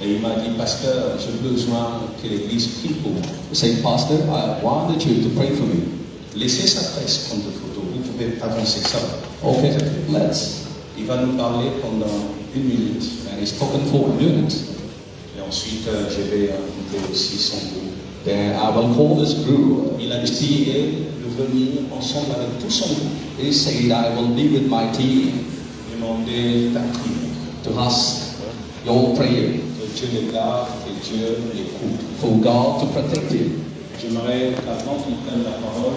Et il m'a dit, pasteur, j'ai besoin que l'église prie pour moi. He said, Pastor, I wanted you to pray for me. Laissez sa presse prendre des photos. Vous pouvez avancer ça. Okay, let's. Il va nous parler pendant 1 minute. And he's spoken for a minute. Et ensuite, je vais inviter aussi son groupe. Then I will call this group. Il a décidé de venir ensemble avec tout son groupe. He said, I will be with my team Demander ta prière. to ask your prayer Que Dieu les garde, que Dieu les couvre. for God to protect you. J'aimerais, avant qu'il prenne la parole,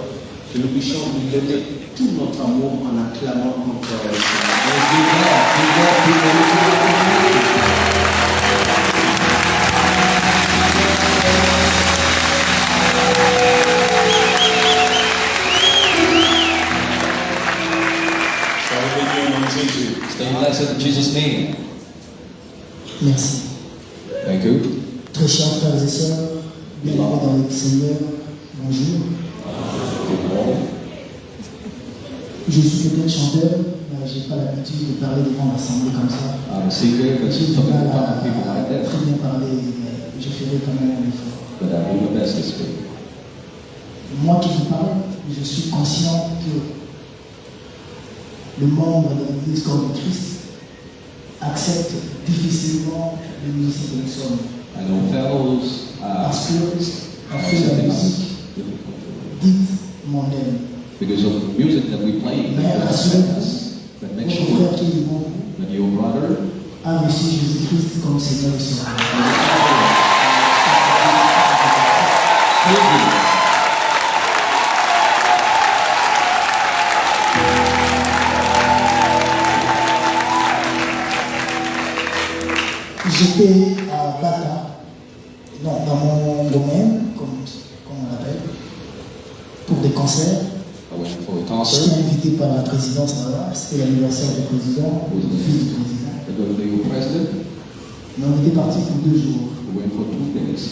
que nous puissions lui donner tout notre amour en acclamant encore le Stay blessed in Jesus' name. Merci. Thank you. Très chers frères et sœurs, bien-aimés dans le Seigneur, bonjour. Good morning. Je suis peut-être chanteur, mais je n'ai pas l'habitude de parler devant l'assemblée comme ça. I'm a singer, but J'ai she's du talking mal to à people like that. très bien parler, mais je ferai quand même un effort. But I do my best to speak. Moi qui vous parle, je suis conscient que le membre de l'Église corps de Christ accepte difficilement les musiques que nous sommes. I know fellows Parce que on fait la musique dite mondaine. because of the music that we play. Mais rassurez-vous, But make votre sure frère qui est devant vous that your brother a reçu Jésus-Christ comme Seigneur et Sauveur. J'étais à Wata, dans mon domaine, comme on l'appelle, pour des concerts. I went for a J'étais concert invité par la présidence là-bas, c'était l'anniversaire du président, du fils du président. with the new president. Mais on était parti pour 2 jours. We went for 2 days.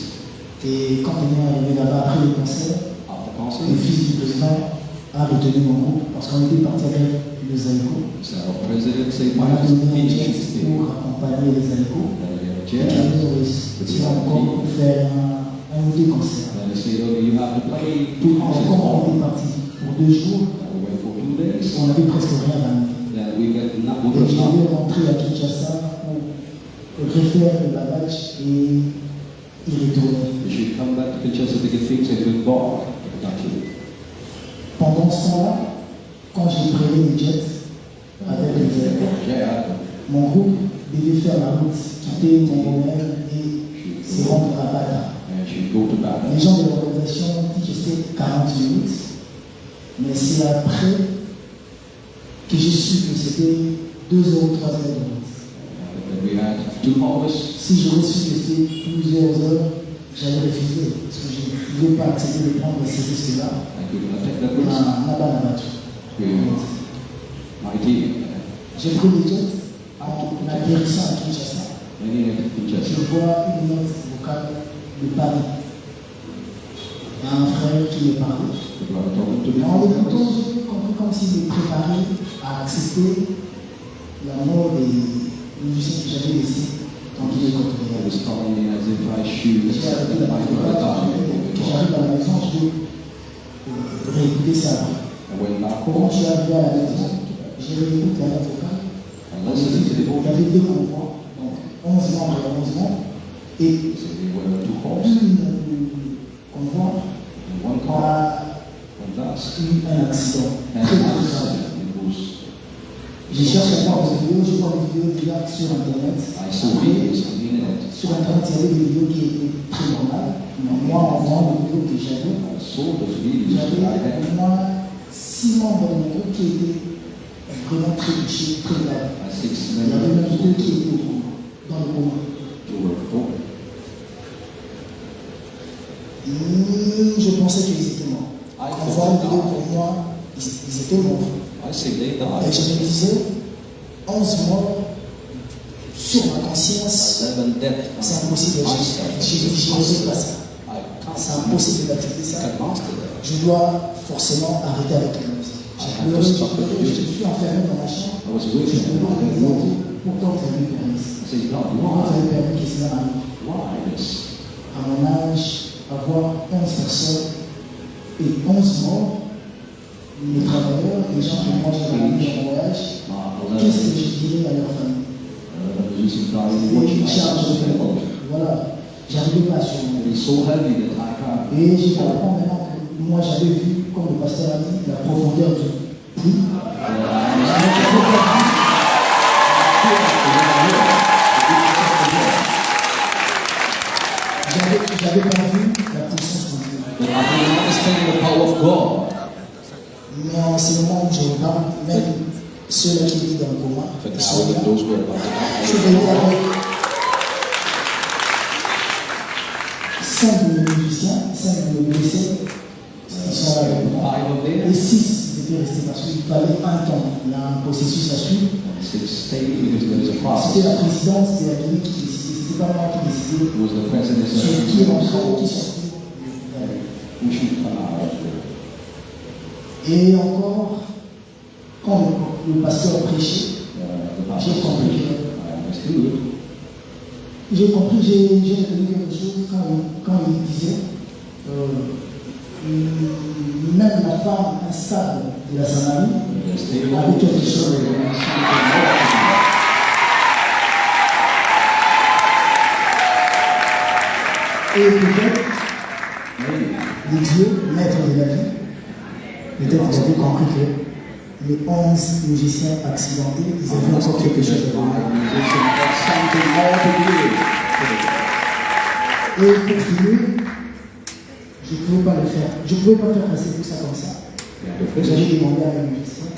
Et quand on est arrivé là-bas après le concert, After le concert, fils du président a retenu mon groupe parce qu'on était parti avec les haricots. so our president said, On "Why a don't donné un you geste stay?" pour accompagner les haricots. Et qui Yeah. nous réussi encore pour faire un ou 2 concerts. And they said, "Okay, you have to play 2 concerts Quand on more." est parti pour 2 jours, And we went for 2 days. on avait presque rien ramené. Then we got Et not je devais rentrer à Kinshasa pour refaire le bagage et y retourner. We should come back to Kinshasa to get things and go back to the country. Pendant ce temps-là, quand j'ai pris les jets avec les airports, Yeah. mon groupe devait faire la route, quitter mon domaine et se rendre à Wata. And should go to Les battle. gens de l'organisation disent que c'était 40 minutes, mais c'est après que j'ai su que c'était 2 heures ou 3 heures de route. And we had 2 hours. Si j'aurais su que c'était plusieurs heures, j'allais refuser, parce que je ne pouvais pas accepter de prendre ces risques-là. I could not take that On risk. a battu. With my team. J'ai pris les jets en atterrissant à Kinshasa. Many at Kinshasa. Je vois une note vocale de Paris. Il y a un frère qui me parlait. The brother talking to me. En l'écoutant, j'ai compris comme s'il me préparait à accepter la mort des musiciens que j'avais laissés quand il est I côtoyé. was telling me as if I should J'ai accept arrêté my la brother. j'arrive à la maison, je vais réécouter ça. I went back Quand home je suis arrivé à la maison, j'ai réécouté la note vocale. and listened to the Il y vocal. avait 2 convois, donc 11 membres et 11 membres, et So we were 2 horses une convoi and 1 car. a And thus, eu un accident and très it grave. was, Je cherche à voir des vidéos, je vois des vidéos déjà sur Internet. I saw videos on the internet. Sur Internet, il y avait des vidéos qui étaient très normales. Mais moi, en voyant les vidéos que j'avais, I saw those videos that I j'avais had. au moins 6 membres de mon groupe qui étaient vraiment très touchés, très graves. I 6 Il y avait même members 2 qui étaient dans le coma. who were poor. Je pensais qu'ils étaient morts. En voyant les vidéos pour moi, ils étaient morts. I say they Et died. je me disais, 11 morts sur ma conscience, 7 death. c'est impossible. Je n'osais pas ça. C'est impossible d'accepter ça. Je dois forcément arrêter avec la musique. J'ai pleuré, je suis enfermé dans ma chambre. I was Je waiting me and I demandais moved. pourquoi vous avez permis I ça. said, God, Pourquoi vous why? avez permis que cela président à nous. Why this? À mon âge, avoir 11 personnes et 11 morts, les travailleurs, les gens qui mangent dans la vie en voyage, qu'est-ce que je dirais à leur famille? Et charge de faire. Voilà, j'arrivais pas à surmonter. Et je comprends maintenant que moi j'avais vu, comme le pasteur a dit, la profondeur du puits. J'avais pas vu la puissance de Dieu. Mais en ce moment où je regarde, même ceux-là qui vivent dans le coma, ils sont là. Je suis venu avec 5 de mes musiciens, 5 de mes blessés, qui sont là avec moi. Et 6 étaient restés parce qu'il fallait un temps. Il y a un processus à suivre. C'était la présidence, c'était la clinique qui décidait. C'était pas moi qui décidais. Sur qui est entré, qui sortit. Et encore, quand le pasteur prêchait, j'ai compris j'ai retenu quelque chose quand il disait même la femme instable de la Samarie avait quelque chose. Et peut-être les dieux, maîtres de la vie, peut-être vous avez compris que les 11 musiciens accidentés, ils avaient encore quelque chose à dire. Et pour finir, je ne pouvais pas le faire. Je ne pouvais pas faire passer tout ça comme ça. J'avais demandé à un musicien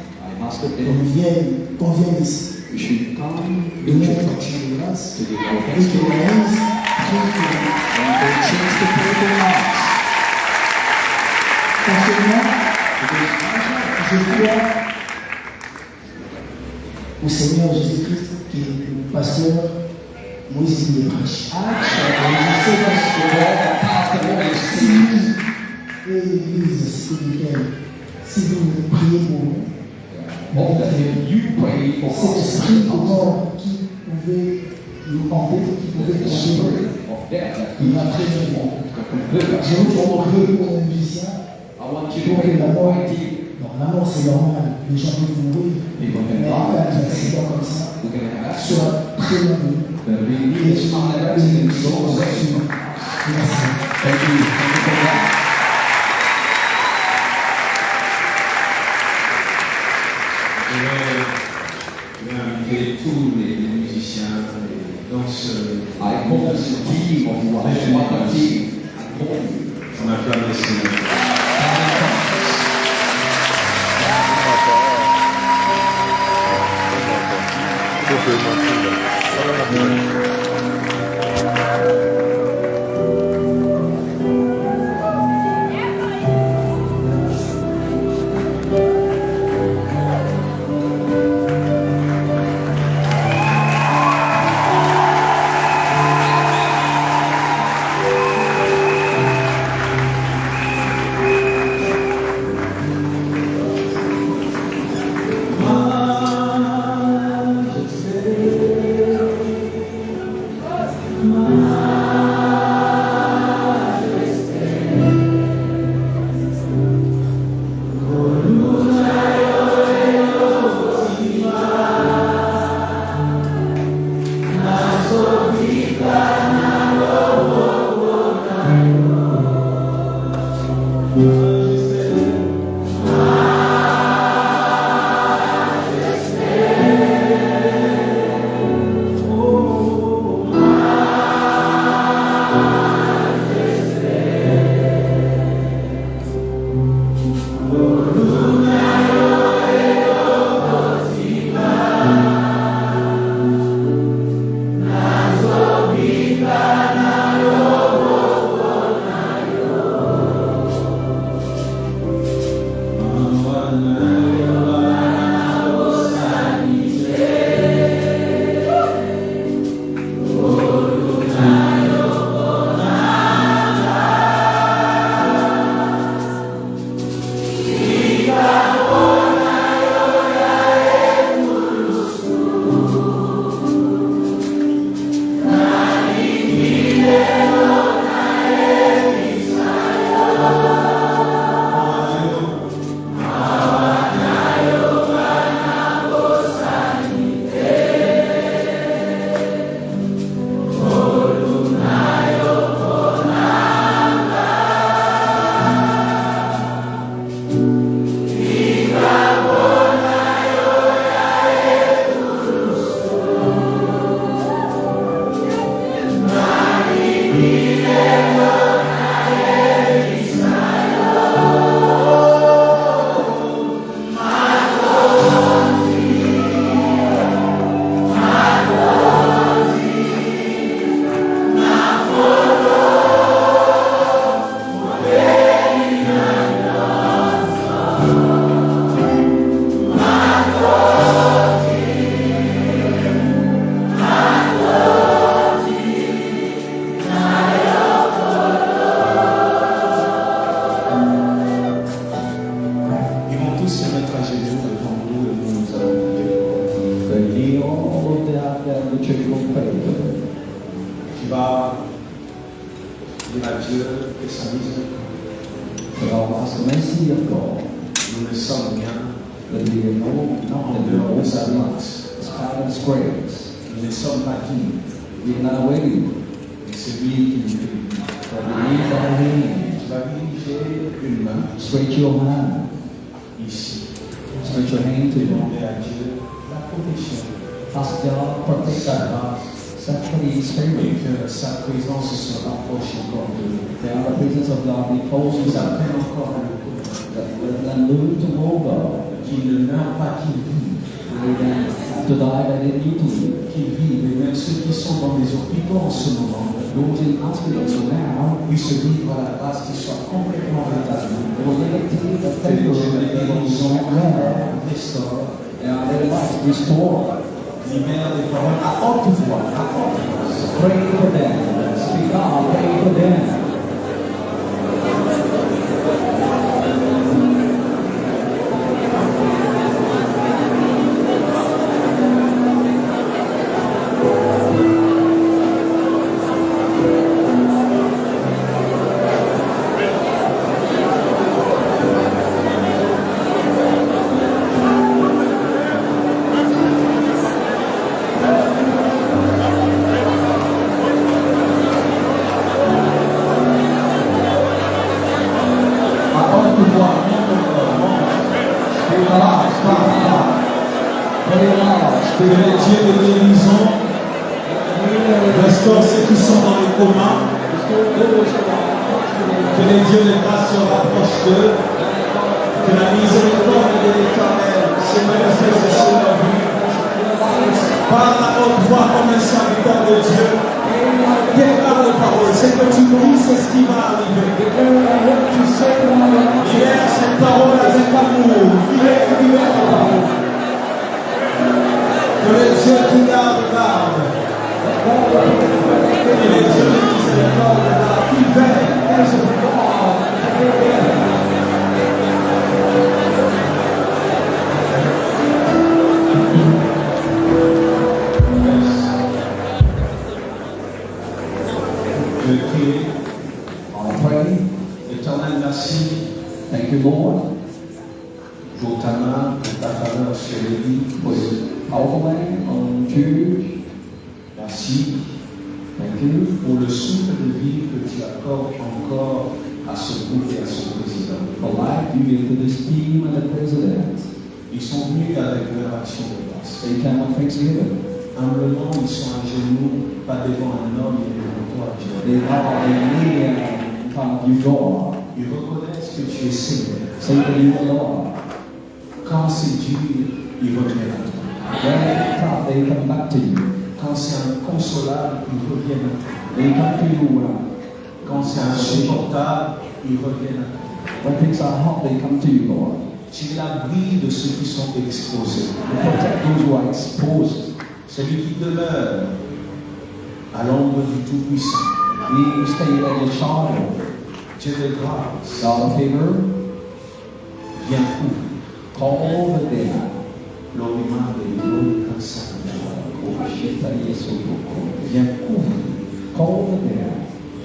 qu'on vienne ici. Donner un action de grâce et que Moïse prie parce que moi, je crois au Seigneur Jésus-Christ qui est le pasteur Moise Mbiye prêche. Et l'Église spirituelle, si vous priez pour nous, cet esprit de mort qui pouvait nous hanter, qui pouvait tomber, il m'a prévenu. Je vous prie pour les musiciens, pour que la mort, la mort c'est normal, les gens peuvent mourir, mais en cas d'accident comme ça, soit très loin de nous. Et je merci. Je vais inviter tous les musiciens, les danseurs, on acclame le Seigneur. will pray to him. Tu vas dire à Dieu que sa miséricorde. But I'll ask the mercy of God. Nous ne sommes rien That we will know en nothing dehors de of sa His grâce. Father's grace. Nous ne sommes pas dignes. We are not worthy. C'est lui qui nous fait. But we need our hand. Tu vas diriger une main Stretch your hand. ici. Stretch your hand to God. Demander à Dieu la protection, Ask God sa protection. grâce, Sacred et Spirit. que sa présence se rapproche encore de nous. That the presence of God be close Nous to us. appelle encore à le connaître. Let them move to know God. Qu'il ne meurt pas, qu'il vive. They don't have to die, but they need to live. Qu'il vive. Et même ceux qui sont dans les hôpitaux en ce moment, Those in hospitals now, puissent vivre à la grâce, qu'ils soient complètement rétablis. they will live to the Que les favor Dieu of les the guérison restaure. and their lives restored. Libère des paroles à haute voix, à haute voix. Pray for them. Speak out. Pray for them. Que les dieux de guérison restaurent ceux qui sont dans les comas. Que les dieux de grâce se rapprochent d'eux. Que la miséricorde de l'Éternel se manifeste sur leur vie. Parle à haute voix comme un serviteur de Dieu. Déclare les paroles. Ce que tu dis, c'est ce qui va arriver. Libère cette parole avec amour. Libère ta parole. Que le Dieu qui garde, garde. Que le Dieu de miséricorde garde, qui veille. Je prie, I pray. Éternel, merci Thank you, Lord, pour ta main, pour ta faveur sur les vies. for your powerful hand on church. Merci Thank you pour le souffle de vie que tu accordes encore à ce groupe et à ce président. for life you give to this team and the president. Ils sont venus avec leur action de grâce. They come with thanksgiving. Humblement, ils sont à genoux, pas devant un homme, mais devant toi, Dieu. They are kneel in front of you, God. Ils reconnaissent que tu es Seigneur. Say that you are Lord. Quand c'est dur, ils reviennent à toi. When it's tough, they come back to you. Quand c'est inconsolable, ils reviennent à toi. They come to you. Quand c'est insupportable, ils reviennent à toi. When things are hot, they come to you, Lord. Tu es l'abri de ceux qui sont exposés. You protect those who are exposed. Celui qui demeure à l'ombre du Tout-Puissant. We stay at your shadow. Dieu de grâce, God of favor, viens couvrir. call the dead. L'oriment de l'eau cassée. Viens couvrir. Call the dead.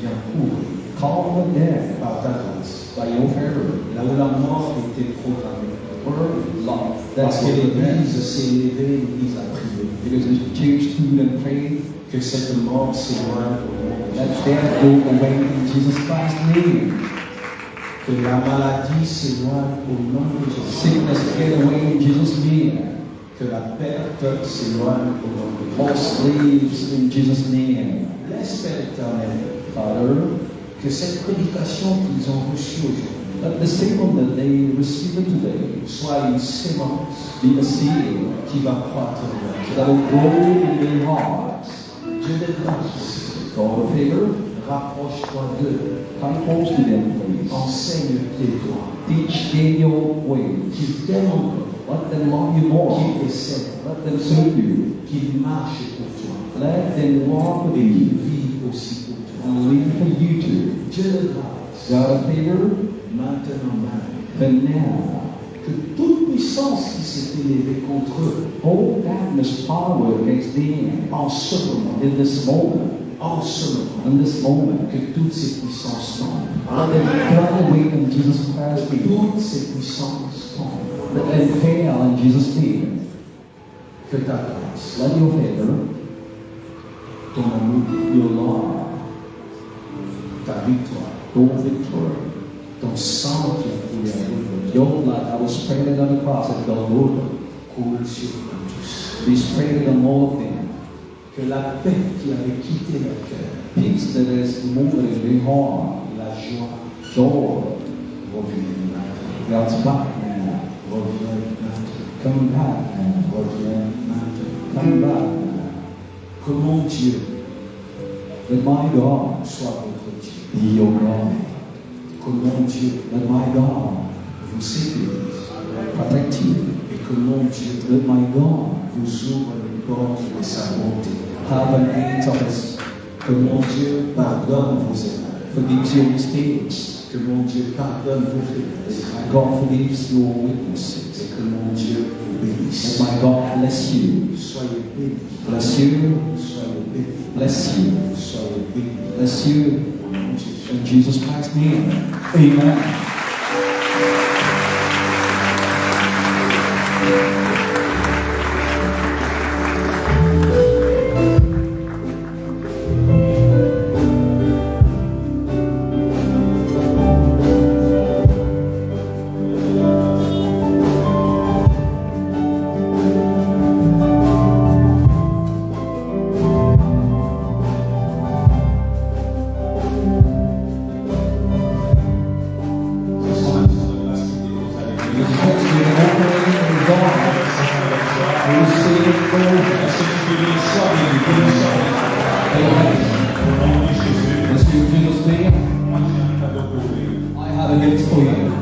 Viens couvrir. Call the dead Par ta grâce. by your favor. Là où la mort était programmée. Word love. Parce That's que what it l'Église is. s'est élevée, l'Église a prié. Because the church stood and prayed. Que cette mort s'éloigne au nom de Let Jésus. death go away in Jesus Christ's name. Que la maladie s'éloigne au nom de Jésus. Sickness get away in Jesus' name. Que la perte s'éloigne au nom de Jésus. Lost leaves in Jesus' name. Laisse, Père éternel, Father, que cette prédication qu'ils ont reçue aujourd'hui let the sermon that they received today soit une sémence be a seed qui va croître en leur that cœur. will grow in their hearts. Dieu de grâce, God of favor, rapproche-toi d'eux, come close to them, please. enseigne tes doigts, Teach them your ways. qu'ils t'aiment encore, Let them love you more. qu'ils te servent, Let them serve you. qu'ils marchent pour toi, Let them walk with et qu'ils you vivent aussi pour toi. and live for you too. Dieu de grâce, God of favor, maintenant même, but now, que toute puissance qui s'était levée contre eux. All darkness power against them. En ce moment, In this moment, in this moment, que toutes ces puissances tombent. and they fell away in Jesus Christ's feet. Toutes ces puissances tombent. That they fell in Jesus' feet. Que ta grâce, Let your favor, ton amour, your love, ta victoire, your victory, ton sang qui a coulé à Golgotha, your blood that was spread on the cross at Golgotha, coule sur nous tous. be spread on all of them. Que la paix qui avait quitté leur cœur, Peace that is moving in their heart, la joie, joy, revienne maintenant. God's back now. Revienne maintenant. Come back now. Revienne maintenant. Come back now. Que mon Dieu That my God soit votre Dieu. be your God. Que mon Dieu That my God vous sécurise. protect you. Et que mon Dieu That my God vous ouvre les portes de sa bonté. have an end of his, Que mon Dieu pardonne vos erreurs. forgives your mistakes. Que mon Dieu pardonne vos faiblesses. My God forgives your weaknesses. Et que mon Dieu vous bénisse. And my God bless you. Soyez bénis. Bless you. Soyez bénis. Bless you. Soyez bénis. Bless you. Au nom de Jésus. In Jesus Christ's name. Amen. I have a gift for you.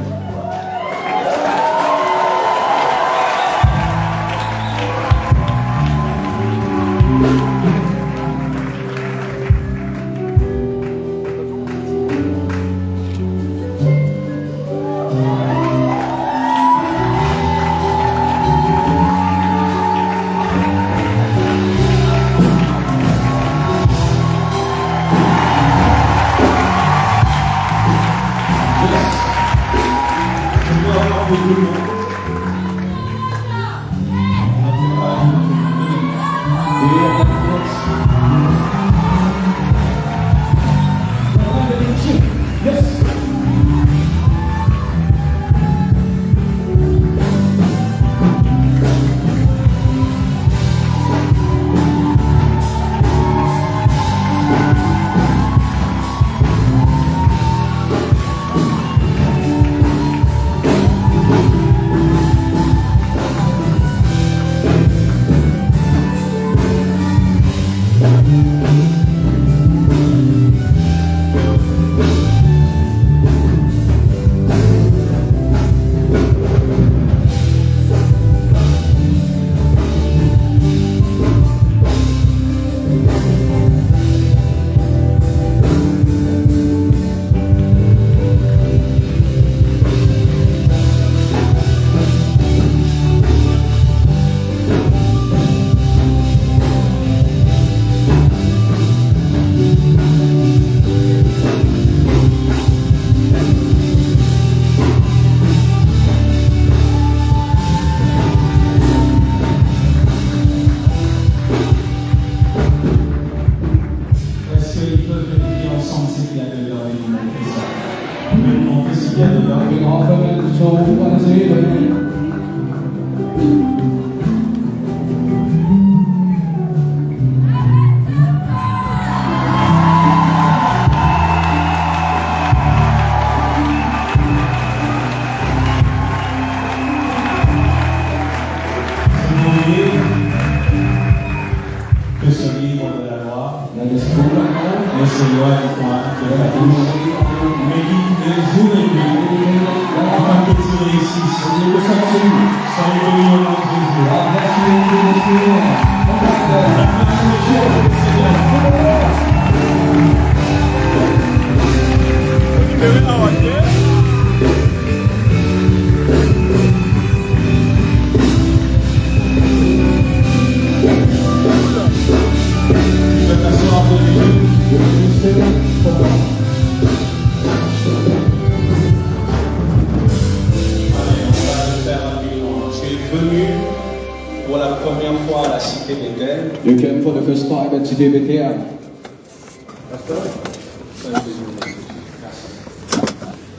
Bethel. You came for the first time at Cité Bethel.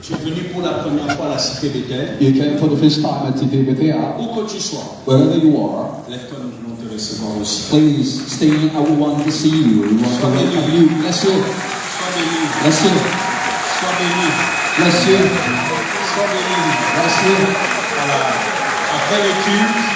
Tu es venu pour la première fois à la Cité Bethel. You came for the first time at Cité Bethel. Où que tu sois, Wherever you are, lève-toi, nous voulons te recevoir aussi. please stay. I want to see you. We want to welcome you. Bless you. Sois béni, Bless you. sois béni, Bless you. sois béni. Bless you. Voilà. Après le culte,